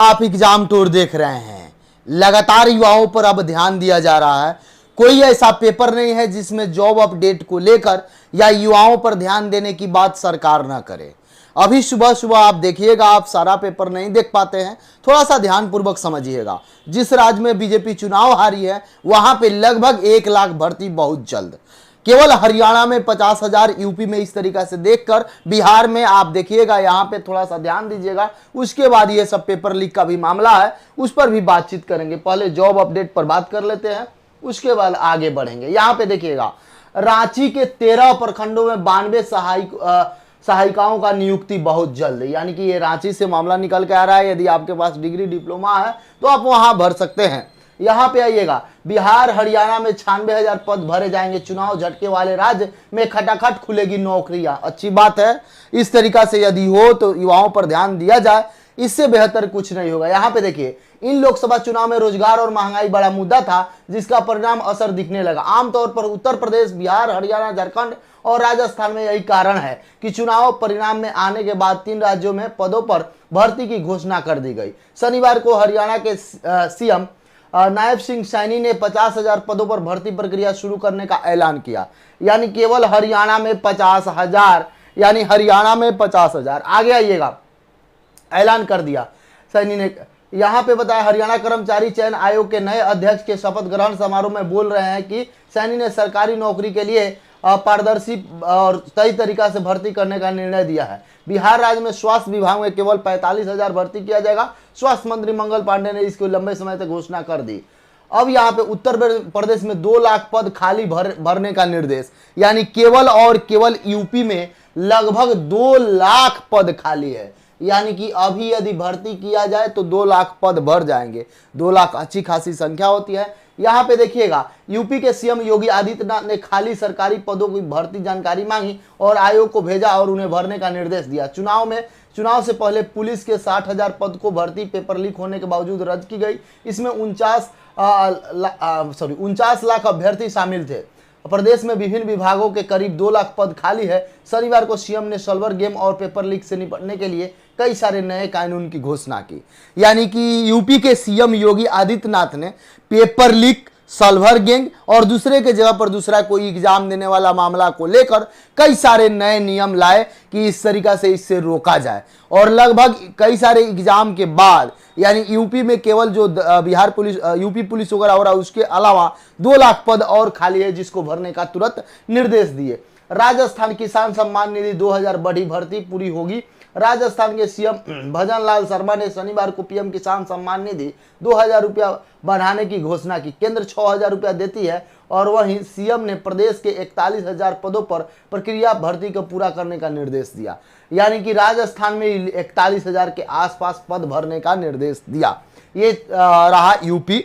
आप exam tour देख रहे हैं। लगातार युवाओं पर अब ध्यान दिया जा रहा है। कोई ऐसा पेपर नहीं है जिसमें जॉब अपडेट को लेकर या युवाओं पर ध्यान देने की बात सरकार ना करे। अभी सुबह सुबह आप देखिएगा, आप सारा पेपर नहीं देख पाते हैं, थोड़ा सा ध्यानपूर्वक समझिएगा। जिस राज्य में बीजेपी चुनाव हारी है वहां पे लगभग 1 लाख भर्ती बहुत जल्द। केवल हरियाणा में 50,000, यूपी में इस तरीका से देखकर बिहार में आप देखिएगा, यहां पे थोड़ा सा ध्यान दीजिएगा। उसके बाद ये सब पेपर लीक का भी मामला है, उस पर भी बातचीत करेंगे। पहले जॉब अपडेट पर बात कर लेते हैं, उसके बाद आगे बढ़ेंगे। यहां पे देखिएगा, रांची के 13 प्रखंडों में 92 सहायिकाओं का नियुक्ति बहुत जल्द, यानी कि ये रांची से मामला निकल के आ रहा है। यदि आपके पास डिग्री डिप्लोमा है तो आप वहां भर सकते हैं। यहां पे आइएगा, बिहार हरियाणा में 96,000 पद भरे जाएंगे। चुनाव झटके वाले राज्य में खटाखट खुलेगी नौकरियां। अच्छी बात है, इस तरीका से यदि हो तो युवाओं पर ध्यान दिया जाए, इससे बेहतर कुछ नहीं होगा। यहाँ पे देखिए, इन लोकसभा चुनाव में रोजगार और महंगाई बड़ा मुद्दा था, जिसका परिणाम असर दिखने लगा। आमतौर पर उत्तर प्रदेश, बिहार, हरियाणा, झारखंड और राजस्थान में यही कारण है कि चुनाव परिणाम में आने के बाद 3 राज्यों में पदों पर भर्ती की घोषणा कर दी गई। शनिवार को हरियाणा के सीएम नायब सिंह सैनी ने 50,000 पदों पर भर्ती प्रक्रिया शुरू करने का ऐलान किया। यानी केवल हरियाणा में 50,000, यानी हरियाणा में 50,000। आगे आइएगा, ऐलान कर दिया सैनी ने। यहाँ पे बताया, हरियाणा कर्मचारी चयन आयोग के नए अध्यक्ष के शपथ ग्रहण समारोह में बोल रहे हैं कि सैनी ने सरकारी नौकरी के लिए पारदर्शी और सही तरीका से भर्ती करने का निर्णय दिया है। बिहार राज्य में स्वास्थ्य विभाग में केवल 45,000 भर्ती किया जाएगा। स्वास्थ्य मंत्री मंगल पांडे ने इसकी लंबे समय तक घोषणा कर दी। अब यहाँ पे उत्तर प्रदेश में 2 लाख पद खाली भरने का निर्देश, यानी केवल और केवल यूपी में लगभग 2 लाख पद खाली है। यानी कि अभी यदि भर्ती किया जाए तो 2 लाख पद भर जाएंगे। 2 लाख अच्छी खासी संख्या होती है। यहाँ पे देखिएगा, यूपी के सीएम योगी आदित्यनाथ ने खाली सरकारी पदों की भर्ती जानकारी मांगी और आयोग को भेजा और उन्हें भरने का निर्देश दिया। चुनाव से पहले पुलिस के 60,000 पद को भर्ती पेपर लीक होने के बावजूद रद्द की गई। इसमें 49 लाख अभ्यर्थी शामिल थे। प्रदेश में विभिन्न विभागों के करीब 2 लाख पद खाली है। शनिवार को सीएम ने सल्वर गेम और पेपर लीक से निपटने के लिए कई सारे नए कानून की घोषणा की। यानी कि यूपी के सीएम योगी आदित्यनाथ ने पेपर लीक, सल्वर गैंग और दूसरे के जगह पर दूसरा कोई एग्जाम देने वाला मामला को लेकर कई सारे नए नियम लाए कि इस तरीका से इससे रोका जाए। और लगभग कई सारे एग्जाम के बाद, यानी यूपी में केवल जो बिहार पुलिस, यूपी पुलिस वगैरह हो रहा है, उसके अलावा 2 लाख पद और खाली है, जिसको भरने का तुरंत निर्देश दिए। राजस्थान किसान सम्मान निधि 2000 बढ़ी भर्ती पूरी होगी। राजस्थान के सीएम भजन लाल शर्मा ने शनिवार को पीएम किसान सम्मान निधि 2,000 रुपया बढ़ाने की घोषणा की। केंद्र 6,000 रुपया देती है और वहीं सीएम ने प्रदेश के 41,000 पदों पर प्रक्रिया भर्ती को पूरा करने का निर्देश दिया। यानी कि राजस्थान में 41,000 के आसपास पद भरने का निर्देश दिया। ये रहा यूपी,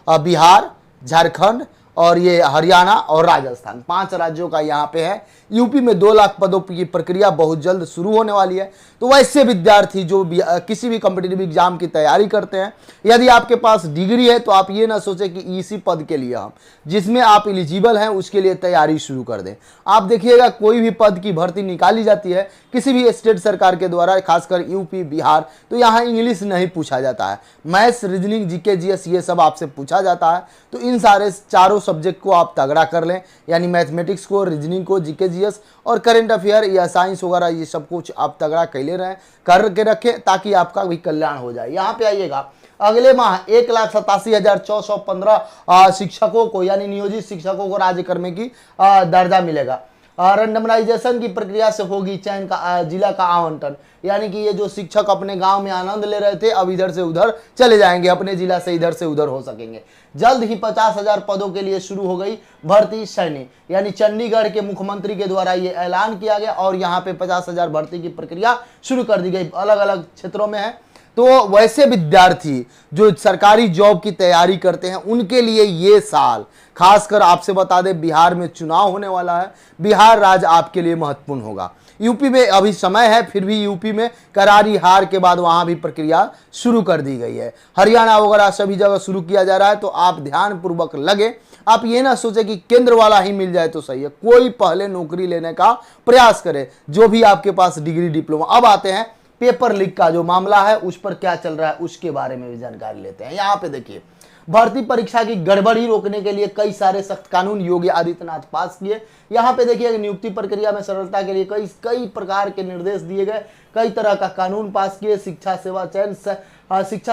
बिहार, झारखंड और ये हरियाणा और राजस्थान, 5 राज्यों का यहाँ पे है। यूपी में 2 लाख पदों की प्रक्रिया बहुत जल्द शुरू होने वाली है। तो वैसे विद्यार्थी जो भी किसी भी कॉम्पिटिटिव एग्जाम की तैयारी करते हैं, यदि आपके पास डिग्री है तो आप ये ना सोचें कि इसी पद के लिए हम जिसमें आप एलिजिबल हैं उसके लिए तैयारी शुरू कर दें। आप देखिएगा, कोई भी पद की भर्ती निकाली जाती है किसी भी स्टेट सरकार के द्वारा, खासकर यूपी, बिहार, तो यहाँ इंग्लिश नहीं पूछा जाता है। मैथ्स, रीजनिंग, जीके, जीएस ये सब आपसे पूछा जाता है। तो इन सारे चारों सब्जेक्ट को आप तगड़ा कर लें, यानी मैथमेटिक्स को, रीजनिंग को, जीके, जीएस और करंट अफेयर या साइंस वगैरह, ये सब कुछ आप तगड़ा कैले रहें, करके रखें, ताकि आपका भी कल्याण हो जाए। यहाँ पे आइएगा, अगले माह 1,87,415 शिक्षकों को, यानी नियोजित शिक्षकों को राज्य कर्मी की दर्जा मिलेगा। रैंडमाइजेशन की प्रक्रिया से होगी चयन का, जिला का आवंटन। यानी कि ये जो शिक्षक अपने गांव में आनंद ले रहे थे, अब इधर से उधर चले जाएंगे, अपने जिला से इधर से उधर हो सकेंगे। जल्द ही 50,000 पदों के लिए शुरू हो गई भर्ती सैनी, यानी चंडीगढ़ के मुख्यमंत्री के द्वारा ये ऐलान किया गया और यहाँ पे 50,000 भर्ती की प्रक्रिया शुरू कर दी गई। अलग अलग क्षेत्रों में है। तो वैसे विद्यार्थी जो सरकारी जॉब की तैयारी करते हैं, उनके लिए ये साल, खासकर आपसे बता दें, बिहार में चुनाव होने वाला है। बिहार राज्य आपके लिए महत्वपूर्ण होगा। यूपी में अभी समय है, फिर भी यूपी में करारी हार के बाद वहां भी प्रक्रिया शुरू कर दी गई है। हरियाणा वगैरह सभी जगह शुरू किया जा रहा है। तो आप ध्यान पूर्वक लगे, आप ये ना सोचे कि केंद्र वाला ही मिल जाए तो सही है। कोई पहले नौकरी लेने का प्रयास करे, जो भी आपके पास डिग्री डिप्लोमा। अब आते हैं पेपर लीक का जो मामला है उस पर क्या चल रहा है उसके बारे में भी जानकारी लेते हैं। यहाँ पे देखिए, भर्ती परीक्षा की गड़बड़ी रोकने के लिए कई सारे सख्त कानून योगी आदित्यनाथ पास किए। यहाँ पे देखिए, नियुक्ति प्रक्रिया में सरलता के लिए कई कई प्रकार के निर्देश दिए गए, कई तरह का कानून पास किए। शिक्षा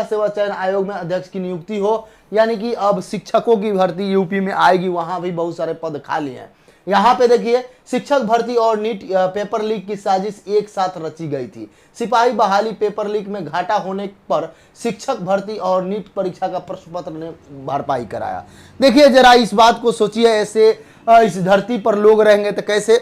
सेवा चयन आयोग में अध्यक्ष की नियुक्ति हो, यानी कि अब शिक्षकों की भर्ती यूपी में आएगी, वहां भी बहुत सारे पद खाली हैं। यहाँ पे देखिए, शिक्षक भर्ती और नीट पेपर लीक की साजिश एक साथ रची गई थी। सिपाही बहाली पेपर लीक में घाटा होने पर शिक्षक भर्ती और नीट परीक्षा का प्रश्न पत्र ने भरपाई कराया। देखिए जरा इस बात को सोचिए, ऐसे इस धरती पर लोग रहेंगे तो कैसे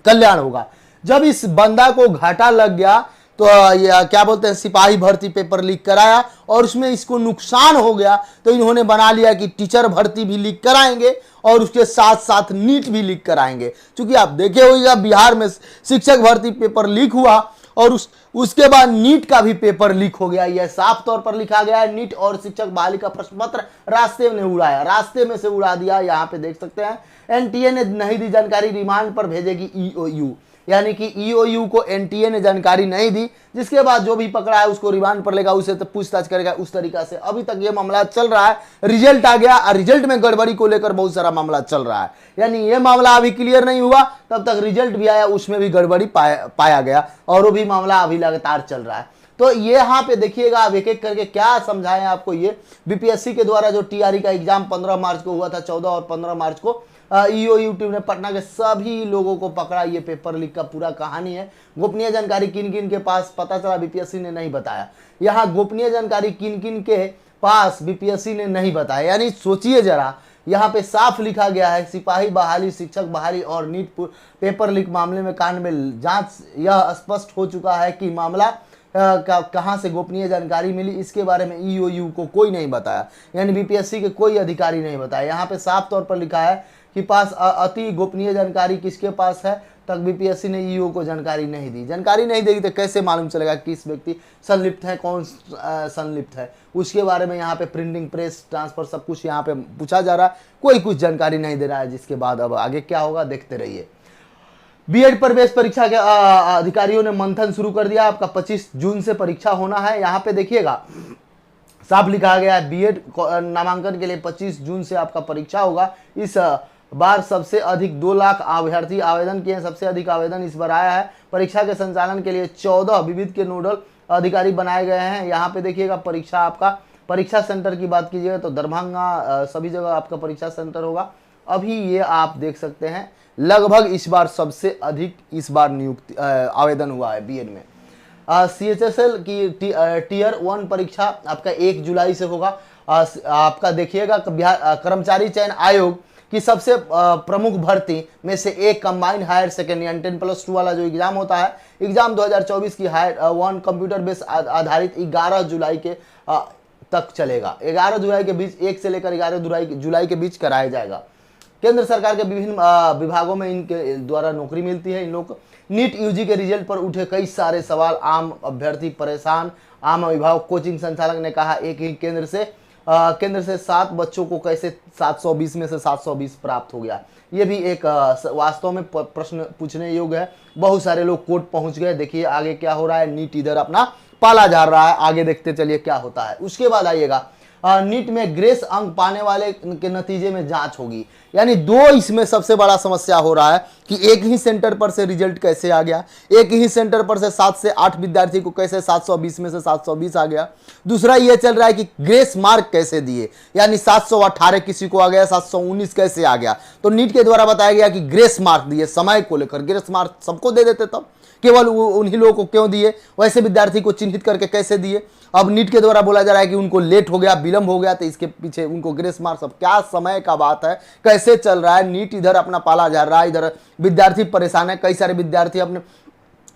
कल्याण होगा। जब इस बंदा को घाटा लग गया तो ये क्या बोलते हैं, सिपाही भर्ती पेपर लीक कराया और उसमें इसको नुकसान हो गया, तो इन्होंने बना लिया कि टीचर भर्ती भी लीक कराएंगे और उसके साथ साथ नीट भी लीक कराएंगे। क्योंकि आप देखे होइएगा, बिहार में शिक्षक भर्ती पेपर लीक हुआ और उसके बाद नीट का भी पेपर लीक हो गया। यह साफ तौर पर लिखा गया है, नीट और शिक्षक बहाली का प्रश्न पत्र रास्ते में उड़ाया, रास्ते में से उड़ा दिया। यहाँ पे देख सकते हैं, एनटीए ने नहीं दी जानकारी, रिमांड पर भेजेगी ईओयू, यानी कि ईओयू को एनटीए ने जानकारी नहीं दी, जिसके बाद जो भी पकड़ा है उसको रिमांड पर लेगा, उसे तो पूछताछ करेगा उस तरीका से। अभी तक ये मामला चल रहा है, रिजल्ट आ गया और रिजल्ट में गड़बड़ी को लेकर बहुत सारा मामला चल रहा है, यानी ये मामला अभी क्लियर नहीं हुआ, तब तक रिजल्ट भी आया उसमें भी गड़बड़ी पाया गया और वो भी मामला अभी लगातार चल रहा है। तो ये यहाँ पे देखिएगा, अब एक एक करके क्या समझाएं आपको। ये बीपीएससी के द्वारा जो टीआरई का एग्जाम 15 मार्च को हुआ था, 14 और 15 मार्च को ईओयू टीम ने पटना के सभी लोगों को पकड़ा। ये पेपर लीक का पूरा कहानी है। गोपनीय जानकारी किन किन के पास पता चला, बीपीएससी ने नहीं बताया। यहाँ गोपनीय जानकारी किन किन के पास बीपीएससी ने नहीं बताया, यानी सोचिए जरा, यहाँ पे साफ लिखा गया है, सिपाही बहाली, शिक्षक बहाली और नीट पेपर लीक मामले में कांड में जांच, यह स्पष्ट हो चुका है कि मामला कहां से गोपनीय जानकारी मिली, इसके बारे में ईओयू को कोई नहीं बताया, यानी बीपीएससी के कोई अधिकारी नहीं बताया। यहाँ पे साफ तौर पर लिखा है कि पास अति गोपनीय जानकारी किसके पास है, तक बीपीएससी ने ईओ को जानकारी नहीं दी। जानकारी नहीं देगी तो कैसे मालूम चलेगा किस व्यक्ति संलिप्त है, कौन संलिप्त है, उसके बारे में यहाँ पे प्रिंटिंग, प्रेस ट्रांसफर सब कुछ यहाँ पे पूछा जा रहा है, कोई कुछ जानकारी नहीं दे रहा है। जिसके बाद अब आगे क्या होगा देखते रहिए। बीएड प्रवेश परीक्षा के अधिकारियों ने मंथन शुरू कर दिया। आपका 25 जून से परीक्षा होना है। यहाँ पे देखिएगा साफ लिखा गया है, बीएड नामांकन के लिए 25 जून से आपका परीक्षा होगा। इस बार सबसे अधिक 2 लाख अभ्यर्थी आवेदन किए हैं, सबसे अधिक आवेदन इस बार आया है। परीक्षा के संचालन के लिए 14 विविध के नोडल अधिकारी बनाए गए हैं। यहाँ पे देखिएगा, परीक्षा आपका परीक्षा सेंटर की बात कीजिएगा तो दरभंगा सभी जगह आपका परीक्षा सेंटर होगा। अभी ये आप देख सकते हैं, लगभग इस बार सबसे अधिक इस बार नियुक्ति आवेदन हुआ है बीएड में। सीएचएसएल की टीयर 1 परीक्षा आपका 1 जुलाई से होगा। आपका देखिएगा, बिहार कर्मचारी चयन आयोग की सबसे प्रमुख भर्ती में से एक कंबाइंड हायर सेकेंडरी यानी 10+2 वाला जो एग्जाम होता है, एग्जाम 2024 की हायर 1 कंप्यूटर बेस आधारित 11 जुलाई के तक चलेगा। 11 जुलाई के बीच, 1 से लेकर 11 जुलाई के बीच कराया जाएगा। केंद्र सरकार के विभिन्न विभागों में इनके द्वारा नौकरी मिलती है इन लोग को। नीट यूजी के रिजल्ट पर उठे कई सारे सवाल, आम अभ्यर्थी परेशान। आम अभिभावक कोचिंग संचालक ने कहा, एक ही केंद्र से 7 बच्चों को कैसे 720 में से 720 प्राप्त हो गया। ये भी एक वास्तव में प्रश्न पूछने योग्य है। बहुत सारे लोग कोर्ट पहुंच गए। देखिए आगे क्या हो रहा है, नीट इधर अपना पाला जा रहा है, आगे देखते चलिए क्या होता है। उसके बाद आइएगा, नीट में ग्रेस अंक पाने वाले के नतीजे में जांच होगी, यानी 2 इसमें सबसे बड़ा समस्या हो रहा है कि एक ही सेंटर पर से रिजल्ट कैसे आ गया, एक ही सेंटर पर से 7 से 8 विद्यार्थी को कैसे 720 में से 720 आ गया। दूसरा ये चल रहा है कि ग्रेस मार्क कैसे दिए, यानी 718 किसी को आ गया, 719 कैसे आ गया। तो नीट के द्वारा बताया गया कि ग्रेस मार्क दिए, समय को लेकर ग्रेस मार्क सबको दे देते, तब केवल उन्हीं लोगों को क्यों दिए, वैसे विद्यार्थी को चिन्हित करके कैसे दिए। अब नीट के द्वारा बोला जा रहा है कि उनको लेट हो गया, विलंब हो गया, तो इसके पीछे उनको ग्रेस मार्क्स, अब क्या समय का बात है, कैसे चल रहा है। नीट इधर अपना पाला जा रहा है, इधर विद्यार्थी परेशान है। कई सारे विद्यार्थी अपने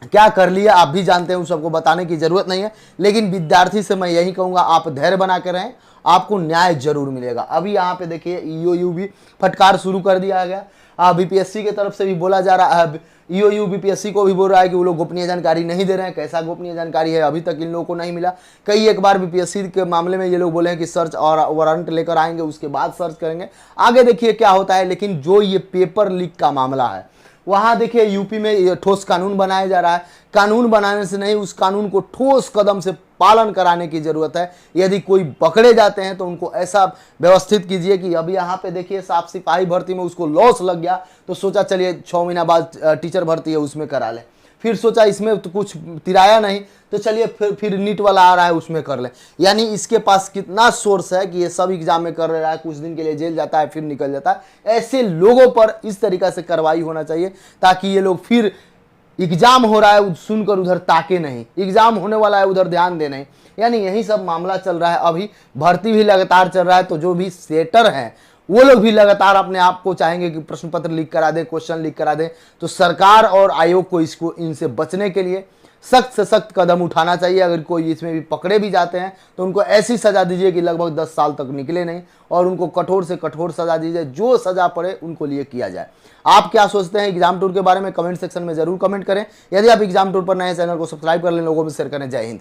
क्या कर लिया आप भी जानते हैं, उन सबको बताने की जरूरत नहीं है, लेकिन विद्यार्थी से मैं यही कहूंगा, आप धैर्य बना कर रहें, आपको न्याय जरूर मिलेगा। अभी यहाँ पे देखिए, ईओयू भी फटकार शुरू कर दिया गया। बीपीएससी की तरफ से भी बोला जा रहा है, ईओयू बीपीएससी को भी बोल रहा है कि वो लोग गोपनीय जानकारी नहीं दे रहे हैं। कैसा गोपनीय जानकारी है, अभी तक इन लोगों को नहीं मिला। कई एक बार बीपीएससी के मामले में ये लोग बोले हैं कि सर्च और वारंट लेकर आएंगे, उसके बाद सर्च करेंगे। आगे देखिए क्या होता है। लेकिन जो ये पेपर लीक का मामला है, वहां देखिए यूपी में ये ठोस कानून बनाया जा रहा है। कानून बनाने से नहीं, उस कानून को ठोस कदम से पालन कराने की जरूरत है। यदि कोई पकड़े जाते हैं तो उनको ऐसा व्यवस्थित कीजिए कि अब यहाँ पे देखिए साफ सिपाही भर्ती में उसको लॉस लग गया तो सोचा चलिए 6 महीना बाद टीचर भर्ती है उसमें करा ले, फिर सोचा इसमें तो कुछ तिराया नहीं तो चलिए फिर नीट वाला आ रहा है उसमें कर ले। यानी इसके पास कितना सोर्स है कि ये सब एग्जाम में कर रहा है, कुछ दिन के लिए जेल जाता है फिर निकल जाता है। ऐसे लोगों पर इस तरीका से कार्रवाई होना चाहिए ताकि ये लोग फिर एग्जाम हो रहा है सुनकर उधर ताके नहीं, एग्जाम होने वाला है उधर ध्यान दे नहीं। यानी यही सब मामला चल रहा है। अभी भर्ती भी लगातार चल रहा है तो जो भी सेटर हैं वो लोग भी लगातार अपने आप को चाहेंगे कि प्रश्न पत्र लीक करा दें, क्वेश्चन लीक करा दें। तो सरकार और आयोग को इसको इनसे बचने के लिए सख्त से सख्त कदम उठाना चाहिए। अगर कोई इसमें भी पकड़े भी जाते हैं तो उनको ऐसी सजा दीजिए कि लगभग 10 साल तक निकले नहीं, और उनको कठोर से कठोर सजा दीजिए, जो सजा पड़े उनको लिए किया जाए। आप क्या सोचते हैं एग्जाम टूर के बारे में? कमेंट सेक्शन में जरूर कमेंट करें। यदि आप एग्जाम टूर पर नए चैनल को सब्सक्राइब कर लें, लोगों में शेयर करें। जय हिंद।